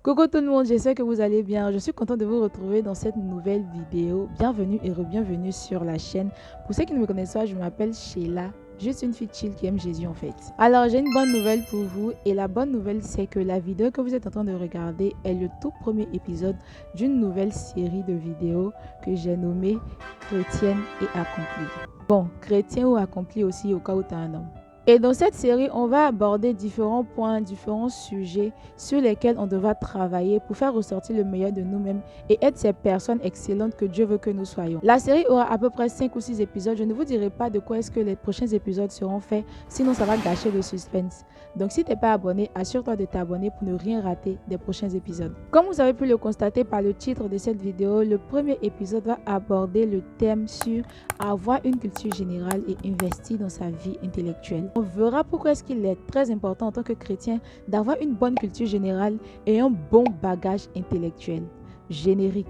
Coucou tout le monde, j'espère que vous allez bien. Je suis contente de vous retrouver dans cette nouvelle vidéo. Bienvenue et re-bienvenue sur la chaîne. Pour ceux qui ne me connaissent pas, je m'appelle Sheila. Juste une fille chill qui aime Jésus en fait. Alors j'ai une bonne nouvelle pour vous et la bonne nouvelle c'est que la vidéo que vous êtes en train de regarder est le tout premier épisode d'une nouvelle série de vidéos que j'ai nommée Chrétienne et accomplie. Bon, chrétien ou accompli aussi au cas où tu as un homme. Et dans cette série, on va aborder différents points, différents sujets sur lesquels on devra travailler pour faire ressortir le meilleur de nous-mêmes et être ces personnes excellentes que Dieu veut que nous soyons. La série aura à peu près 5 ou 6 épisodes. Je ne vous dirai pas de quoi est-ce que les prochains épisodes seront faits, sinon ça va gâcher le suspense. Donc si tu n'es pas abonné, assure-toi de t'abonner pour ne rien rater des prochains épisodes. Comme vous avez pu le constater par le titre de cette vidéo, le premier épisode va aborder le thème sur avoir une culture générale et investir dans sa vie intellectuelle. On verra pourquoi est-ce qu'il est très important en tant que chrétien d'avoir une bonne culture générale et un bon bagage intellectuel. Générique.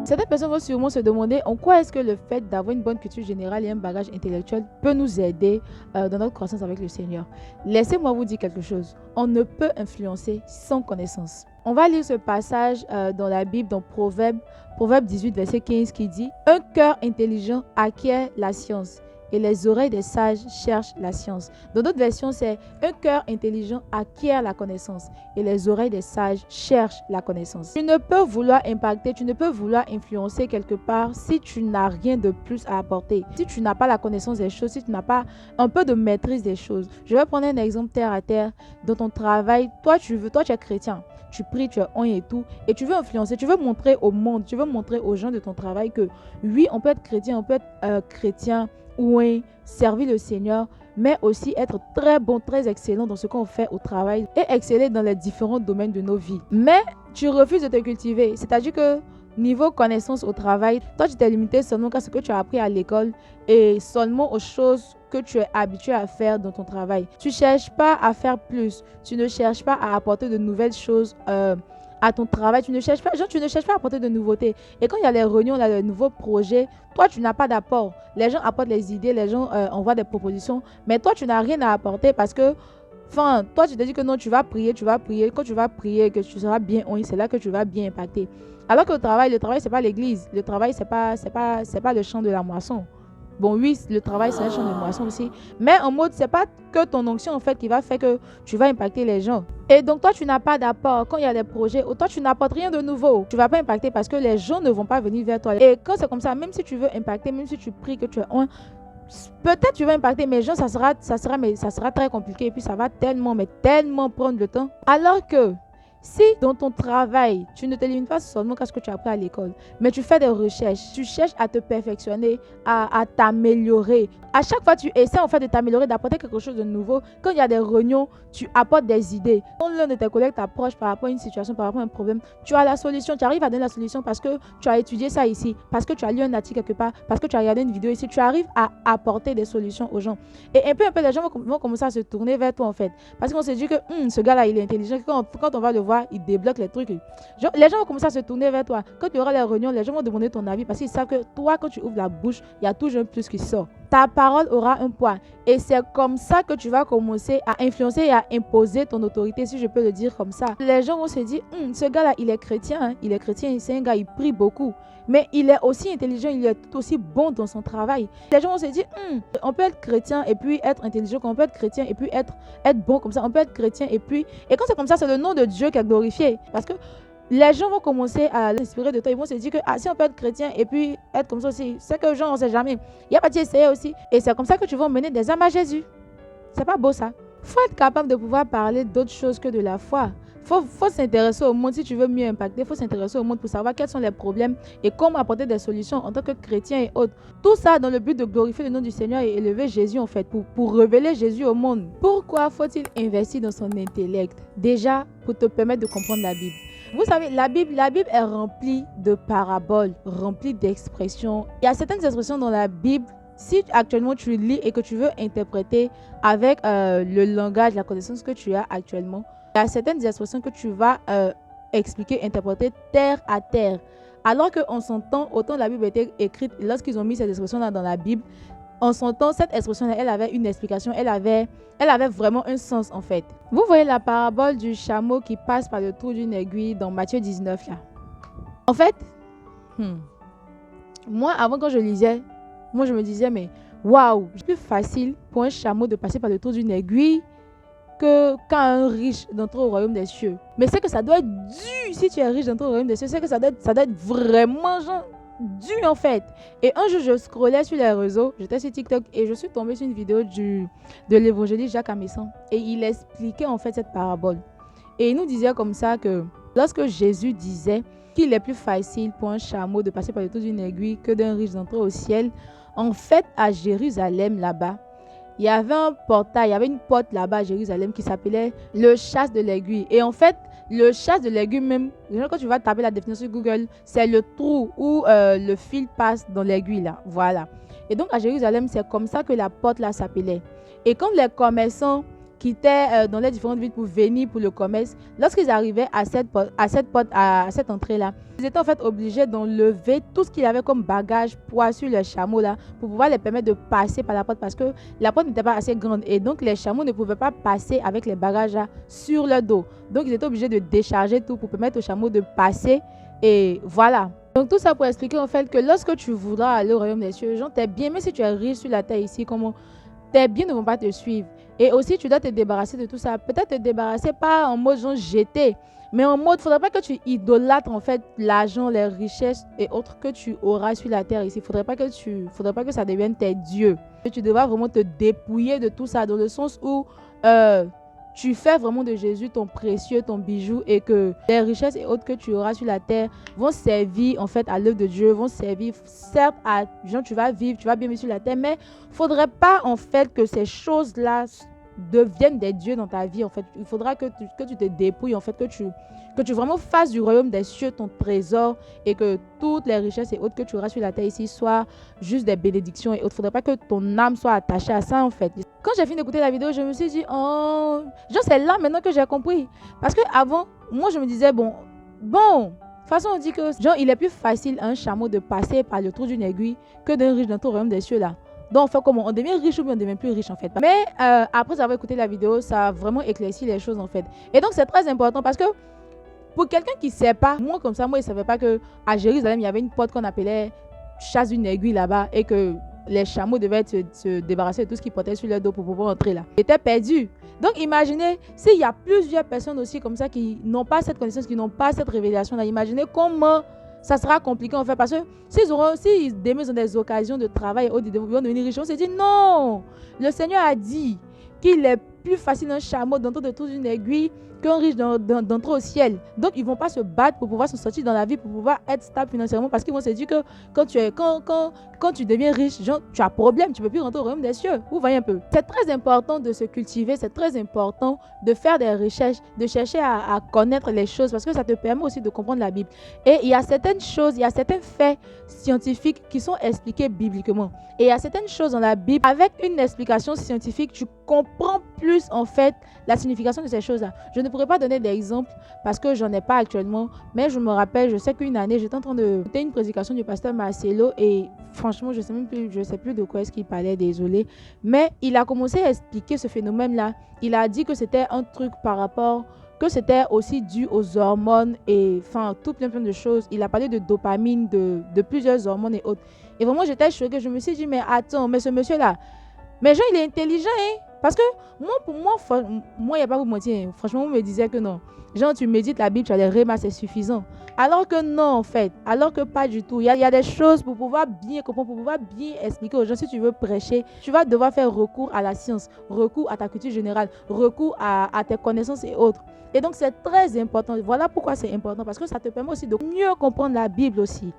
Certaines personnes vont sûrement se demander en quoi est-ce que le fait d'avoir une bonne culture générale et un bagage intellectuel peut nous aider dans notre croissance avec le Seigneur. Laissez-moi vous dire quelque chose. On ne peut influencer sans connaissance. On va lire ce passage dans la Bible, dans Proverbe 18, verset 15 qui dit « Un cœur intelligent acquiert la science et les oreilles des sages cherchent la science. » Dans d'autres versions, c'est « Un cœur intelligent acquiert la connaissance et les oreilles des sages cherchent la connaissance. » Tu ne peux vouloir impacter, tu ne peux vouloir influencer quelque part si tu n'as rien de plus à apporter. Si tu n'as pas la connaissance des choses, si tu n'as pas un peu de maîtrise des choses. Je vais prendre un exemple terre à terre. Dans ton travail, toi tu es chrétien. Tu pries, tu es on et tout, et tu veux influencer, tu veux montrer au monde, tu veux montrer aux gens de ton travail que oui, on peut être chrétien, on peut être chrétien, oui, servir le Seigneur, mais aussi être très bon, très excellent dans ce qu'on fait au travail et exceller dans les différents domaines de nos vies. Mais tu refuses de te cultiver, c'est-à-dire que niveau connaissance au travail, toi tu t'es limité seulement à ce que tu as appris à l'école et seulement aux choses que tu es habitué à faire dans ton travail. Tu ne cherches pas à faire plus, tu ne cherches pas à apporter de nouvelles choses à ton travail, tu ne cherches pas à apporter de nouveautés. Et quand il y a les réunions, là, les nouveaux projets, toi tu n'as pas d'apport. Les gens apportent les idées, les gens envoient des propositions, mais toi tu n'as rien à apporter parce que toi tu te dis que non, tu vas prier, quand tu vas prier, que tu seras bien, oui, c'est là que tu vas bien impacter. Alors que le travail c'est pas l'église, le travail c'est pas le champ de la moisson. Bon oui, le travail c'est un champ de moisson aussi, mais en mode c'est pas que ton onction en fait qui va faire que tu vas impacter les gens. Et donc toi tu n'as pas d'apport quand il y a des projets, toi tu n'apportes rien de nouveau. Tu vas pas impacter parce que les gens ne vont pas venir vers toi. Et quand c'est comme ça, même si tu veux impacter, même si tu pries que tu es un, peut-être tu vas impacter, mais les gens ça sera très compliqué et puis ça va tellement prendre le temps. Alors que si dans ton travail, tu ne te limites pas seulement à ce que tu as appris à l'école, mais tu fais des recherches, tu cherches à te perfectionner, à t'améliorer. À chaque fois, tu essaies en fait de t'améliorer, d'apporter quelque chose de nouveau. Quand il y a des réunions, tu apportes des idées. Quand l'un de tes collègues t'approche par rapport à une situation, par rapport à un problème, tu as la solution, tu arrives à donner la solution parce que tu as étudié ça ici, parce que tu as lu un article quelque part, parce que tu as regardé une vidéo ici. Tu arrives à apporter des solutions aux gens. Et un peu, les gens vont commencer à se tourner vers toi en fait. Parce qu'on se dit que ce gars-là, il est intelligent. Quand on va le voir, il débloque les trucs. Les gens vont commencer à se tourner vers toi. Quand tu auras les réunions, les gens vont demander ton avis parce qu'ils savent que toi, quand tu ouvres la bouche, il y a toujours un plus qui sort. Ta parole aura un poids. Et c'est comme ça que tu vas commencer à influencer et à imposer ton autorité, si je peux le dire comme ça. Les gens vont se dire, ce gars-là, il est chrétien. Hein? Il est chrétien, c'est un gars, il prie beaucoup. Mais il est aussi intelligent, il est tout aussi bon dans son travail. Les gens vont se dire, on peut être chrétien et puis être intelligent, on peut être chrétien et puis être bon comme ça. On peut être chrétien et puis... Et quand c'est comme ça, c'est le nom de Dieu qui est glorifié. Parce que les gens vont commencer à l'inspirer de toi. Ils vont se dire que si on peut être chrétien et puis être comme ça aussi, c'est que les gens, on ne sait jamais. Il n'y a pas d'essayer aussi. Et c'est comme ça que tu vas mener des âmes à Jésus. C'est pas beau ça. Il faut être capable de pouvoir parler d'autres choses que de la foi. Faut s'intéresser au monde si tu veux mieux impacter. Il faut s'intéresser au monde pour savoir quels sont les problèmes et comment apporter des solutions en tant que chrétien et autres. Tout ça dans le but de glorifier le nom du Seigneur et élever Jésus en fait, pour révéler Jésus au monde. Pourquoi faut-il investir dans son intellect? Déjà, pour te permettre de comprendre la Bible. Vous savez, la Bible est remplie de paraboles, remplie d'expressions. Il y a certaines expressions dans la Bible, si actuellement tu lis et que tu veux interpréter avec le langage, la connaissance que tu as actuellement, il y a certaines expressions que tu vas expliquer, interpréter terre à terre. Alors qu'en son temps, autant la Bible était écrite, lorsqu'ils ont mis ces expressions-là dans la Bible, en son temps, cette expression-là, elle avait une explication, elle avait vraiment un sens en fait. Vous voyez la parabole du chameau qui passe par le trou d'une aiguille dans Matthieu 19 là. En fait, moi avant quand je lisais, moi je me disais mais waouh, c'est plus facile pour un chameau de passer par le trou d'une aiguille que quand un riche d'entrer au royaume des cieux. Mais c'est que ça doit être dur si tu es riche d'entrer au royaume des cieux, c'est que ça doit être vraiment genre dur en fait. Et un jour je scrollais sur les réseaux, j'étais sur TikTok et je suis tombée sur une vidéo de l'évangéliste Jacques Amesson et il expliquait en fait cette parabole. Et il nous disait comme ça que lorsque Jésus disait qu'il est plus facile pour un chameau de passer par le trou d'une aiguille que d'un riche d'entrer au ciel, en fait à Jérusalem là-bas, il y avait un portail, il y avait une porte là-bas à Jérusalem qui s'appelait le chasse de l'aiguille. Et en fait, le chasse de l'aiguille même, quand tu vas taper la définition sur Google, c'est le trou où le fil passe dans l'aiguille là. Voilà. Et donc à Jérusalem, c'est comme ça que la porte là s'appelait. Et quand les commerçants quittaient dans les différentes villes pour venir pour le commerce, lorsqu'ils arrivaient à cette entrée-là, ils étaient en fait obligés d'enlever tout ce qu'il y avait comme bagage, poids sur les chameaux là, pour pouvoir les permettre de passer par la porte parce que la porte n'était pas assez grande et donc les chameaux ne pouvaient pas passer avec les bagages là sur le dos. Donc ils étaient obligés de décharger tout pour permettre aux chameaux de passer et voilà. Donc tout ça pour expliquer en fait que lorsque tu voudras aller au royaume des cieux, genre t'es bien, mais si tu es riche sur la terre ici, comment tes biens ne vont pas te suivre. Et aussi, tu dois te débarrasser de tout ça. Peut-être te débarrasser pas en mode genre jeter, mais en mode, il ne faudrait pas que tu idolâtres en fait l'argent, les richesses et autres que tu auras sur la terre ici. Il ne faudrait pas que ça devienne tes dieux. Tu devras vraiment te dépouiller de tout ça dans le sens où tu fais vraiment de Jésus ton précieux, ton bijou et que les richesses et autres que tu auras sur la terre vont servir en fait à l'œuvre de Dieu, vont servir certes à genre tu vas vivre, tu vas bien vivre sur la terre, mais faudrait pas en fait que ces choses-là deviennent des dieux dans ta vie en fait. Il faudra que tu te dépouilles en fait, que tu vraiment fasses du royaume des cieux ton trésor et que toutes les richesses et autres que tu auras sur la terre ici soient juste des bénédictions et autres. Il ne faudrait pas que ton âme soit attachée à ça en fait. Quand j'ai fini d'écouter la vidéo, je me suis dit, oh, genre c'est là maintenant que j'ai compris. Parce que avant, moi je me disais, bon, de toute façon on dit que genre il est plus facile à un chameau de passer par le trou d'une aiguille que d'un riche dans ton royaume des cieux là. Donc, on fait comment? On devient riche ou bien on devient plus riche en fait. Mais après avoir écouté la vidéo, ça a vraiment éclairci les choses en fait. Et donc, c'est très important parce que pour quelqu'un qui ne sait pas, moi comme ça, moi, il ne savait pas qu'à Jérusalem, il y avait une porte qu'on appelait chasse d'une aiguille là-bas et que les chameaux devaient se débarrasser de tout ce qu'ils portaient sur leur dos pour pouvoir entrer là. Ils étaient perdus. Donc, imaginez s'il y a plusieurs personnes aussi comme ça qui n'ont pas cette connaissance, qui n'ont pas cette révélation là. Imaginez comment ça sera compliqué en fait parce que s'ils demain ont des occasions de travail ou ils vont devenir riches, on se dit non. Le Seigneur a dit qu'il est plus facile un chameau d'entrer de toute une aiguille qu'un riche d'entrer au ciel. Donc ils ne vont pas se battre pour pouvoir se sortir dans la vie, pour pouvoir être stable financièrement parce qu'ils vont se dire que quand tu deviens riche, genre, tu as problème, tu ne peux plus rentrer au royaume des cieux. Vous voyez un peu. C'est très important de se cultiver, c'est très important de faire des recherches, de chercher à connaître les choses parce que ça te permet aussi de comprendre la Bible. Et il y a certaines choses, il y a certains faits scientifiques qui sont expliqués bibliquement. Et il y a certaines choses dans la Bible, avec une explication scientifique, tu comprends plus en fait la signification de ces choses-là. Je ne pourrais pas donner d'exemple parce que j'en ai pas actuellement, mais je me rappelle, je sais qu'une année, j'étais en train de écouter une prédication du pasteur Marcelo et franchement, je sais plus de quoi est-ce qu'il parlait, désolé, mais il a commencé à expliquer ce phénomène-là. Il a dit que c'était un truc par rapport, que c'était aussi dû aux hormones et enfin tout plein de choses. Il a parlé de dopamine, de plusieurs hormones et autres. Et vraiment, j'étais choquée. Je me suis dit, mais attends, mais ce monsieur-là, mais genre, il est intelligent, hein? Parce que pour moi, il n'y a pas à vous mentir. Franchement, vous me disiez que non. Genre, tu médites la Bible, tu as les rhémas, c'est suffisant. Alors que non, en fait. Alors que pas du tout. Il y a des choses pour pouvoir bien comprendre, pour pouvoir bien expliquer aux gens. Si tu veux prêcher, tu vas devoir faire recours à la science, recours à ta culture générale, recours à tes connaissances et autres. Et donc, c'est très important. Voilà pourquoi c'est important. Parce que ça te permet aussi de mieux comprendre la Bible aussi.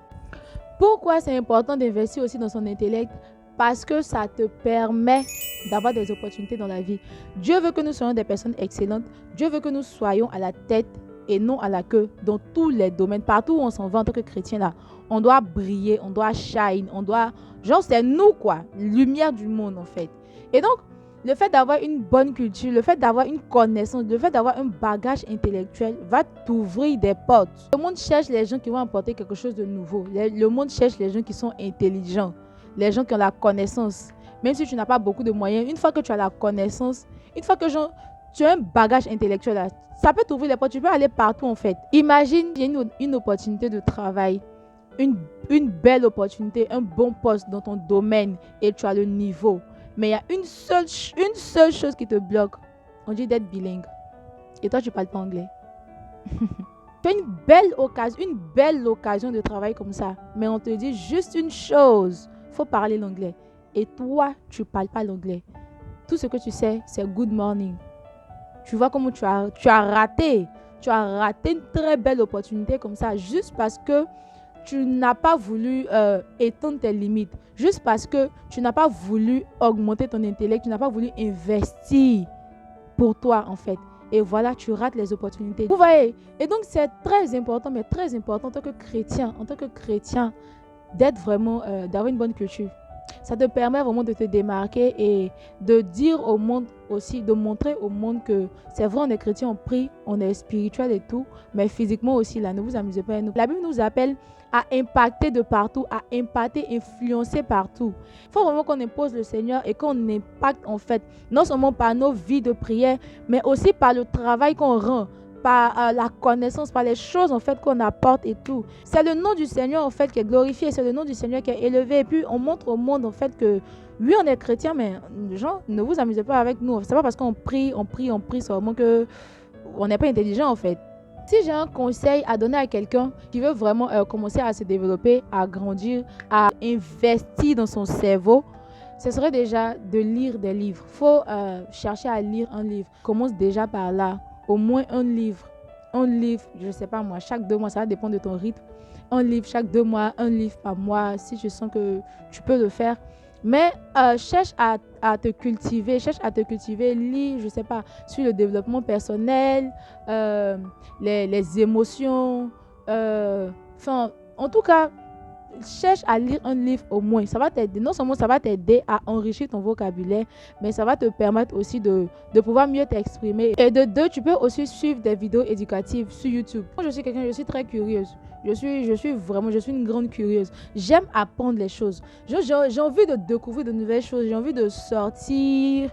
Pourquoi c'est important d'investir aussi dans son intellect? Parce que ça te permet d'avoir des opportunités dans la vie. Dieu veut que nous soyons des personnes excellentes. Dieu veut que nous soyons à la tête et non à la queue dans tous les domaines. Partout où on s'en va en tant que chrétien, là, on doit briller, on doit shine, on doit... Genre, c'est nous, quoi. Lumière du monde, en fait. Et donc, le fait d'avoir une bonne culture, le fait d'avoir une connaissance, le fait d'avoir un bagage intellectuel va t'ouvrir des portes. Le monde cherche les gens qui vont apporter quelque chose de nouveau. Le monde cherche les gens qui sont intelligents, les gens qui ont la connaissance. même si tu n'as pas beaucoup de moyens, une fois que tu as la connaissance, une fois que tu as un bagage intellectuel, là, ça peut t'ouvrir les portes, tu peux aller partout en fait. Imagine, il y a une opportunité de travail, une belle opportunité, un bon poste dans ton domaine et tu as le niveau. Mais il y a une seule chose qui te bloque. On dit d'être bilingue. Et toi, tu ne parles pas anglais. Tu as une belle occasion de travail comme ça. Mais on te dit juste une chose. Il faut parler l'anglais. Et toi, tu ne parles pas l'anglais. Tout ce que tu sais, c'est good morning. Tu vois comment tu as raté. Tu as raté une très belle opportunité comme ça. Juste parce que tu n'as pas voulu étendre tes limites. Juste parce que tu n'as pas voulu augmenter ton intellect. Tu n'as pas voulu investir pour toi en fait. Et voilà, tu rates les opportunités. Vous voyez? Et donc, c'est très important, mais très important en tant que chrétien, d'être vraiment, d'avoir une bonne culture. Ça te permet vraiment de te démarquer et de dire au monde aussi, de montrer au monde que c'est vrai, on est chrétien, on prie, on est spirituel et tout, mais physiquement aussi, là, ne vous amusez pas. La Bible nous appelle à impacter de partout, à impacter, influencer partout. Il faut vraiment qu'on impose le Seigneur et qu'on impacte en fait, non seulement par nos vies de prière, mais aussi par le travail qu'on rend, par la connaissance, par les choses en fait qu'on apporte et tout. C'est le nom du Seigneur en fait qui est glorifié, c'est le nom du Seigneur qui est élevé. Et puis on montre au monde en fait que oui, on est chrétien, mais gens, ne vous amusez pas avec nous. C'est pas parce qu'on prie seulement que on n'est pas intelligent en fait. Si j'ai un conseil à donner à quelqu'un qui veut vraiment commencer à se développer, à grandir, à investir dans son cerveau, ce serait déjà de lire des livres. Il faut chercher à lire un livre. Commence déjà par là. Au moins un livre, je ne sais pas moi, chaque 2 mois, ça va dépendre de ton rythme. Un livre chaque 2 mois, un livre par mois, si tu sens que tu peux le faire. Mais cherche à te cultiver, lis, je ne sais pas, sur le développement personnel, les émotions, en tout cas, cherche à lire un livre au moins. Ça va t'aider. Non seulement ça va t'aider à enrichir ton vocabulaire, mais ça va te permettre aussi de pouvoir mieux t'exprimer. Et de deux, tu peux aussi suivre des vidéos éducatives sur YouTube. Moi, je suis très curieuse. Je suis une grande curieuse. J'aime apprendre les choses. J'ai envie de découvrir de nouvelles choses. J'ai envie de sortir.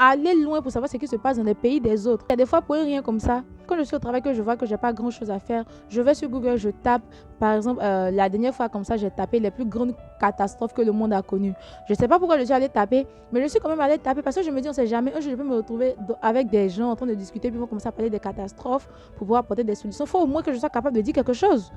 Aller loin pour savoir ce qui se passe dans les pays des autres. Il y a des fois pour rien comme ça. Quand je suis au travail, que je vois que j'ai pas grand chose à faire, je vais sur Google, je tape. Par exemple, la dernière fois comme ça, j'ai tapé les plus grandes catastrophes que le monde a connues. Je sais pas pourquoi je suis allée taper, mais je suis quand même allée taper parce que je me dis, on sait jamais, un jour je peux me retrouver avec des gens en train de discuter, puis ils vont commencer à parler des catastrophes pour pouvoir apporter des solutions. Il faut au moins que je sois capable de dire quelque chose.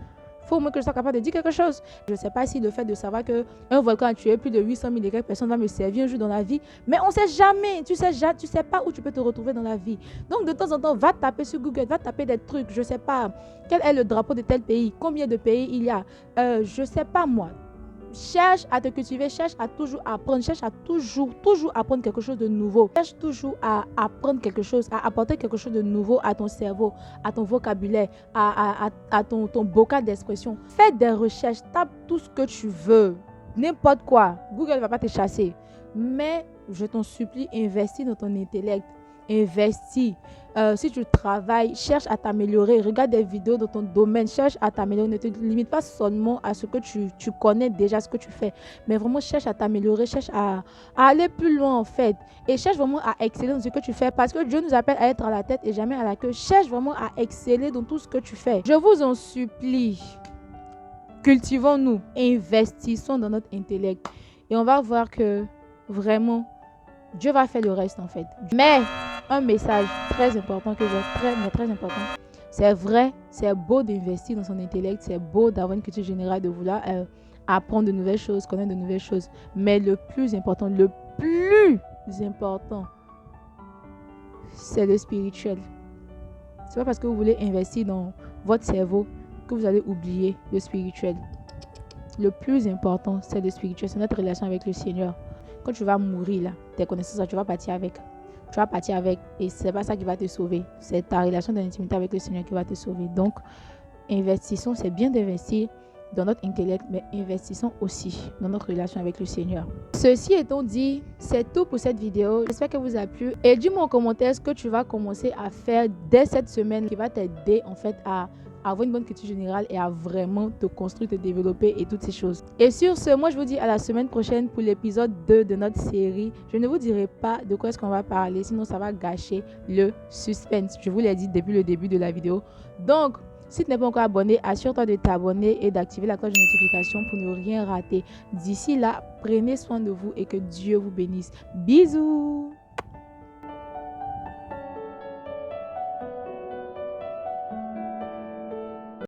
Je ne sais pas si le fait de savoir qu'un volcan a tué plus de 800 000 et quelques personnes va me servir un jour dans la vie. Mais on ne sait jamais. Tu sais pas où tu peux te retrouver dans la vie. Donc, de temps en temps, va taper sur Google, va taper des trucs. Je ne sais pas. Quel est le drapeau de tel pays? Combien de pays il y a? Je ne sais pas moi. Cherche à te cultiver, cherche à toujours apprendre, cherche à toujours apprendre quelque chose de nouveau. Cherche toujours à apprendre quelque chose, à apporter quelque chose de nouveau à ton cerveau, à ton vocabulaire, à ton bocal d'expression. Fais des recherches, tape tout ce que tu veux, n'importe quoi. Google ne va pas te chasser. Mais je t'en supplie, investis dans ton intellect. Investis. Si tu travailles, cherche à t'améliorer. Regarde des vidéos dans ton domaine. Cherche à t'améliorer. Ne te limite pas seulement à ce que tu connais déjà, ce que tu fais. Mais vraiment, cherche à t'améliorer. Cherche à aller plus loin, en fait. Et cherche vraiment à exceller dans ce que tu fais. Parce que Dieu nous appelle à être à la tête et jamais à la queue. Cherche vraiment à exceller dans tout ce que tu fais. Je vous en supplie. Cultivons-nous. Investissons dans notre intellect. Et on va voir que vraiment, Dieu va faire le reste, en fait. Mais un message très important que j'ai, très important. C'est vrai, c'est beau d'investir dans son intellect, c'est beau d'avoir une culture générale, de vouloir apprendre de nouvelles choses, connaître de nouvelles choses. Mais le plus important, c'est le spirituel. C'est pas parce que vous voulez investir dans votre cerveau que vous allez oublier le spirituel. Le plus important, c'est le spirituel, c'est notre relation avec le Seigneur. Quand tu vas mourir, là, tes connaissances, tu vas partir avec. Et c'est pas ça qui va te sauver. C'est ta relation d'intimité avec le Seigneur qui va te sauver. Donc, investissons, c'est bien d'investir, dans notre intellect, mais investissons aussi dans notre relation avec le Seigneur. Ceci étant dit, c'est tout pour cette vidéo. J'espère que vous a plu. Et dis-moi en commentaire ce que tu vas commencer à faire dès cette semaine qui va t'aider en fait à avoir une bonne culture générale et à vraiment te construire, te développer et toutes ces choses. Et sur ce, moi je vous dis à la semaine prochaine pour l'épisode 2 de notre série. Je ne vous dirai pas de quoi est-ce qu'on va parler, sinon ça va gâcher le suspense. Je vous l'ai dit depuis le début de la vidéo. Donc, si tu n'es pas encore abonné, assure-toi de t'abonner et d'activer la cloche de notification pour ne rien rater. D'ici là, prenez soin de vous et que Dieu vous bénisse. Bisous!